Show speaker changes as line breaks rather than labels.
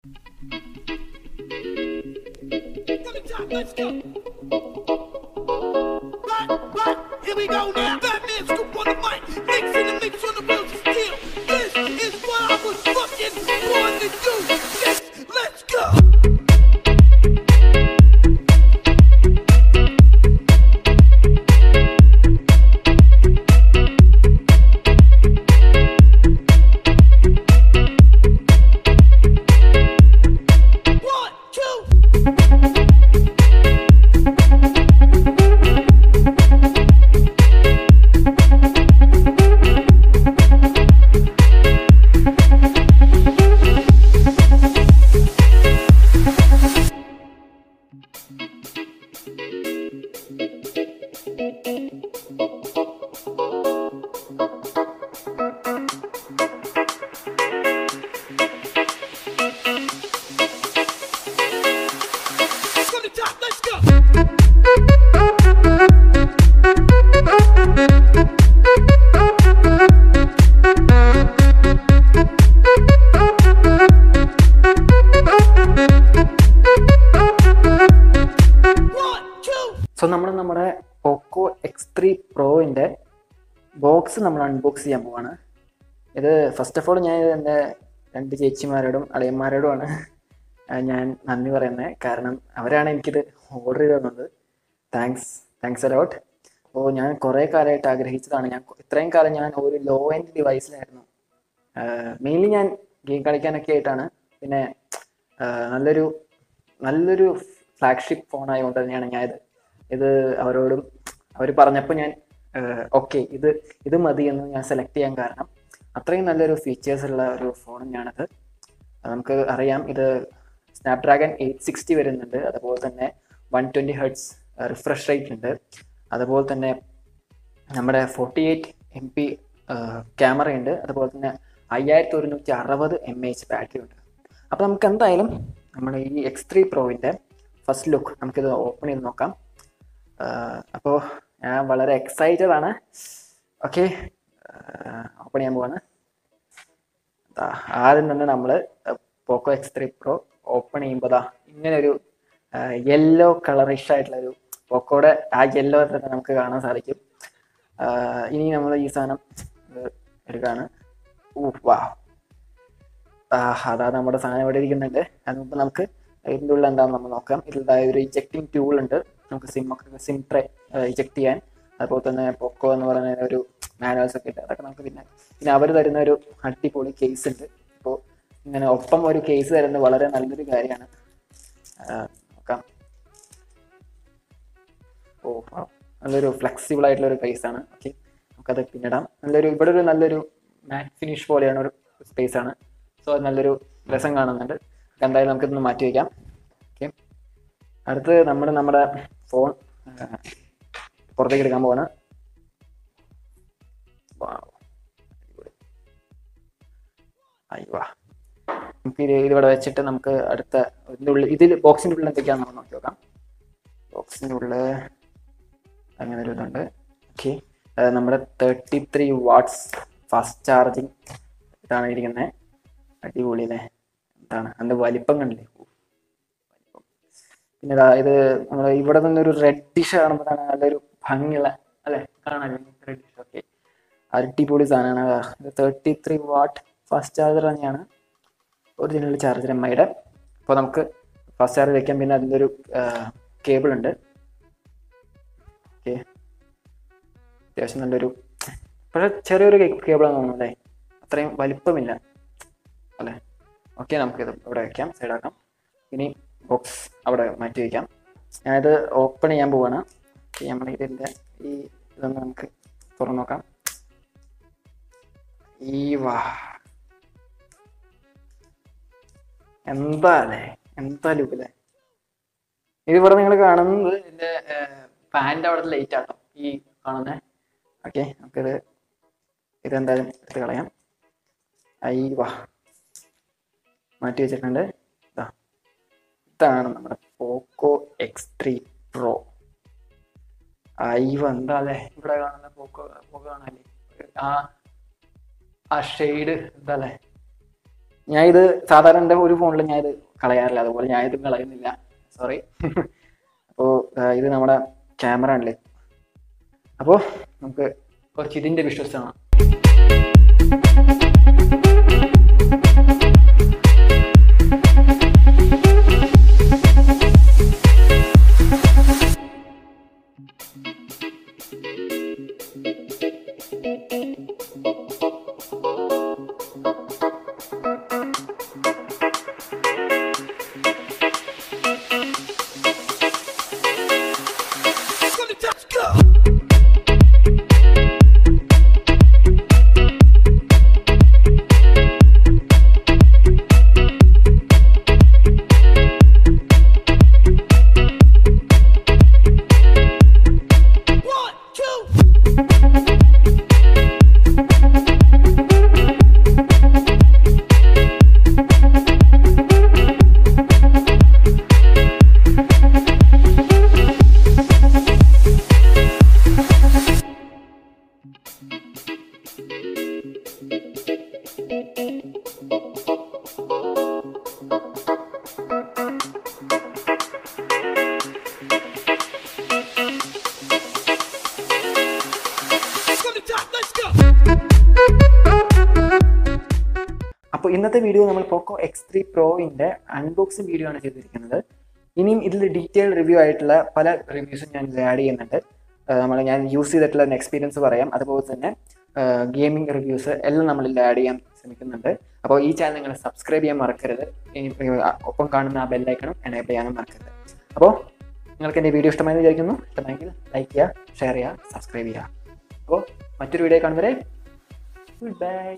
Let's go. Right, here we go now. Batman scoop on the mic, mixing the mix on the wheels of steel. This is what I was fucking born to do. Yes, let's go.
So നമ്മുടെ പോക്കോ X3 പ്രോവിൻ്റെ box നമ്മൾ unbox ചെയ്യാൻ പോവാണ്. ഇത് first of all ഞാൻ എൻ്റെ 2 ചേച്ചിമാരോടും അളിയന്മാരോടുമാണ് ഞാൻ നന്ദി പറയുന്നത്. കാരണം അവരാണ് എനിക്കിത് ഓർഡർ ചെയ്ത് തന്നത്. Thanks a lot. അപ്പോൾ ഞാൻ കുറേ കാലമായിട്ട് ആഗ്രഹിച്ചതാണ്. ഇത്രയും കാലം ഞാൻ ഒരു ലോ എൻഡ് ഡിവൈസിലായിരുന്നു. മെയിൻലി ഞാൻ ഗെയിം കളിക്കാനൊക്കെ ആയിട്ടാണ്. പിന്നെ നല്ലൊരു ഫ്ലാഗ്ഷിപ്പ് ഫോൺ ആയതുകൊണ്ട് തന്നെയാണ് ഇത് അവർ പറഞ്ഞപ്പോൾ ഞാൻ ഓക്കെ ഇത് മതി എന്ന് ഞാൻ സെലക്ട് ചെയ്യാൻ കാരണം അത്രയും നല്ലൊരു ഫീച്ചേഴ്സ് ഉള്ള ഒരു ഫോൺ തന്നെയാണത്. നമുക്ക് അറിയാം, ഇത് സ്നാപ്ഡ്രാഗൺ 860 വരുന്നുണ്ട്. അതുപോലെ തന്നെ 120 Hz റിഫ്രഷ് റേറ്റ് ഉണ്ട്. അതുപോലെ തന്നെ നമ്മുടെ 48 MP ക്യാമറയുണ്ട്. അതുപോലെ തന്നെ 5160 mAh ബാറ്ററി ഉണ്ട്. അപ്പോൾ നമുക്ക് എന്തായാലും നമ്മുടെ ഈ X3 പ്രോവിൻ്റെ ഫസ്റ്റ് ലുക്ക് നമുക്കിത് ഓപ്പൺ ചെയ്ത് നോക്കാം. അപ്പോൾ ഞാൻ വളരെ എക്സൈറ്റഡ് ആണ്. ഓക്കെ, ഓപ്പൺ ചെയ്യാൻ പോവാണ്. ആദ്യം തന്നെ നമ്മൾ പോക്കോ X3 പ്രോ ഓപ്പൺ ചെയ്യുമ്പോൾ ഇങ്ങനൊരു യെല്ലോ കളറിഷ് ആയിട്ടുള്ളൊരു പോക്കോയുടെ ആ യെല്ലോ തന്നെ നമുക്ക് കാണാൻ സാധിക്കും. ഇനി നമ്മൾ ഈ സാധനം എടുക്കുകയാണ്. വാ, അതാ നമ്മുടെ സാധനം ഇവിടെ ഇരിക്കുന്നുണ്ട്. അതിന് മുമ്പ് നമുക്ക് ഇതിൻ്റെ ഉള്ളിൽ എന്താണെന്ന് നമ്മൾ നോക്കാം. ഇതിൽ ഒരു ഇജക്റ്റിംഗ് ടൂൾ ഉണ്ട്, നമുക്ക് സിം ട്രേ ഇജക്റ്റ് ചെയ്യാൻ. അതുപോലെ തന്നെ പോക്കോ എന്ന് പറയുന്ന ഒരു മാനുവൽസ് ഒക്കെ ഉണ്ട്. അതൊക്കെ നമുക്ക് പിന്നെ അവർ തരുന്ന ഒരു അടിപൊളി കേസ് ഉണ്ട്. അപ്പോൾ ഇങ്ങനെ ഒപ്പം ഒരു കേസ് തരുന്നത് വളരെ നല്ലൊരു കാര്യമാണ്. നോക്കാം. നല്ലൊരു ഫ്ലെക്സിബിൾ ആയിട്ടുള്ള ഒരു കേസാണ്. ഓക്കെ, നമുക്കത് പിന്നിടാം. ഇവിടെ ഒരു നല്ലൊരു മാറ്റ് ഫിനിഷ് പോലെയാണ് ഒരു സ്പേസ് ആണ്. സോ അത് നല്ലൊരു രസം കാണുന്നുണ്ട്. എന്തായാലും നമുക്കിതൊന്ന് മാറ്റി വയ്ക്കാം. ഓക്കെ, അടുത്ത് നമ്മുടെ ഫോൺ പുറത്തേക്ക് എടുക്കാൻ പോവാണ്. നമുക്ക് ഇതിവിടെ വെച്ചിട്ട് നമുക്ക് അടുത്ത ബോക്സിൻ്റെ ഉള്ളിൽ എന്തൊക്കെയാണെന്ന് നമുക്ക് നോക്കി നോക്കാം. ബോക്സിൻ്റെ ഉള്ളിൽ അങ്ങനെ ഒരു ഇതുണ്ട്. ഓക്കെ, നമ്മുടെ 33 watts ഫാസ്റ്റ് ചാർജിങ് ഇതാണ് ഇരിക്കുന്നത്. അടിപൊളി അല്ലേ? എന്താണ് അതിൻ്റെ വലിപ്പം കണ്ടില്ലേ? പിന്നെ ഇത് നമ്മൾ ഇവിടെ നിന്നൊരു റെഡിഷ് കാണുമ്പോൾ നല്ലൊരു ഭംഗിയുള്ള അല്ലേ കാണാൻ റെഡിഷ്. ഓക്കെ, അടിപൊളി സാധനമാണ്. ഇത് 33 watt ഫാസ്റ്റ് ചാർജർ തന്നെയാണ്, ഒറിജിനൽ ചാർജർ MIയുടെ. അപ്പോൾ നമുക്ക് ഫാസ്റ്റ് ചാർജർ വയ്ക്കാം. പിന്നെ അതിൻ്റെ ഒരു കേബിൾ ഉണ്ട്. ഓക്കെ, അത്യാവശ്യം നല്ലൊരു പക്ഷേ ചെറിയൊരു കേബിളാന്ന് തോന്നുന്നു അല്ലേ? അത്രയും വലിപ്പമില്ല അല്ലേ? ഓക്കെ, നമുക്കിത് ഇവിടെ വയ്ക്കാം, സൈഡാക്കാം. ഇനി ബോക്സ് അവിടെ മാറ്റി വയ്ക്കാം. ഞാനിത് ഓപ്പൺ ചെയ്യാൻ പോവാണ്. നമ്മുടെ ഇതിൻ്റെ ഇതൊന്ന് നമുക്ക് തുറന്നു നോക്കാം. എന്താ ലുക്കല്ലേ? ഇതിവിടെ നിങ്ങൾ കാണുന്നത് ഇതിൻ്റെ ഫാനിൻ്റെ അവിടെ ലൈറ്റ് ആട്ടോ ഈ കാണുന്നത്. ഓക്കെ, ഇതെന്തായാലും എടുത്ത് കളയാം. മാറ്റി വെച്ചിട്ടുണ്ട്. ഇതാണ് നമ്മുടെ പോക്കോ X3 പ്രോ. എന്താ അല്ലേ ഇവിടെ കാണുന്ന പോക്കോ കാണാല്ലേ? ആ ഷെയ്ഡ് എന്താ അല്ലേ? ഞാൻ ഇത് സാധാരണ എൻ്റെ ഒരു ഫോണിൽ ഞാൻ ഇത് കളയാറില്ല, അതുപോലെ ഞാൻ ഇത് കളയുന്നില്ല, സോറി. അപ്പോൾ ഇത് നമ്മുടെ ക്യാമറ ആണല്ലേ. അപ്പോൾ നമുക്ക് കുറച്ച് ഇതിൻ്റെ വിഷ്വൽസ് കാണാം. അപ്പോൾ ഇന്നത്തെ വീഡിയോ നമ്മൾ പോക്കോ X3 Proന്റെ അൺബോക്സിംഗ് വീഡിയോ ആണ് ചെയ്തിരിക്കുന്നത്. ഇനിയും ഇതിൽ ഡീറ്റെയിൽ റിവ്യൂ ആയിട്ടുള്ള പല റിവ്യൂസും ഞാൻ ആഡ് ചെയ്യുന്നുണ്ട്. ഞാൻ യൂസ് ചെയ്തിട്ടുള്ള എക്സ്പീരിയൻസ് പറയാം, അതുപോലെ തന്നെ ഗെയിമിംഗ് റിവ്യൂസ് എല്ലാം നമ്മളിൽ ആഡ് ചെയ്യാൻ ശ്രമിക്കുന്നുണ്ട്. അപ്പോൾ ഈ ചാനൽ നിങ്ങൾ സബ്സ്ക്രൈബ് ചെയ്യാൻ മറക്കരുത്, ഒപ്പം കാണുന്ന ആ ബെല്ലൈക്കണും എനേബിൾ ചെയ്യാനും മറക്കരുത്. അപ്പോൾ നിങ്ങൾക്ക് എൻ്റെ വീഡിയോ ഇഷ്ടമായെന്ന് വിചാരിക്കുന്നു. ഇഷ്ടമായെങ്കിൽ ലൈക്ക് ചെയ്യുക, ഷെയർ ചെയ്യുക, സബ്സ്ക്രൈബ് ചെയ്യുക. അപ്പോൾ മറ്റൊരു വീഡിയോ കാണുന്നവരെ ഗുഡ് ബൈ.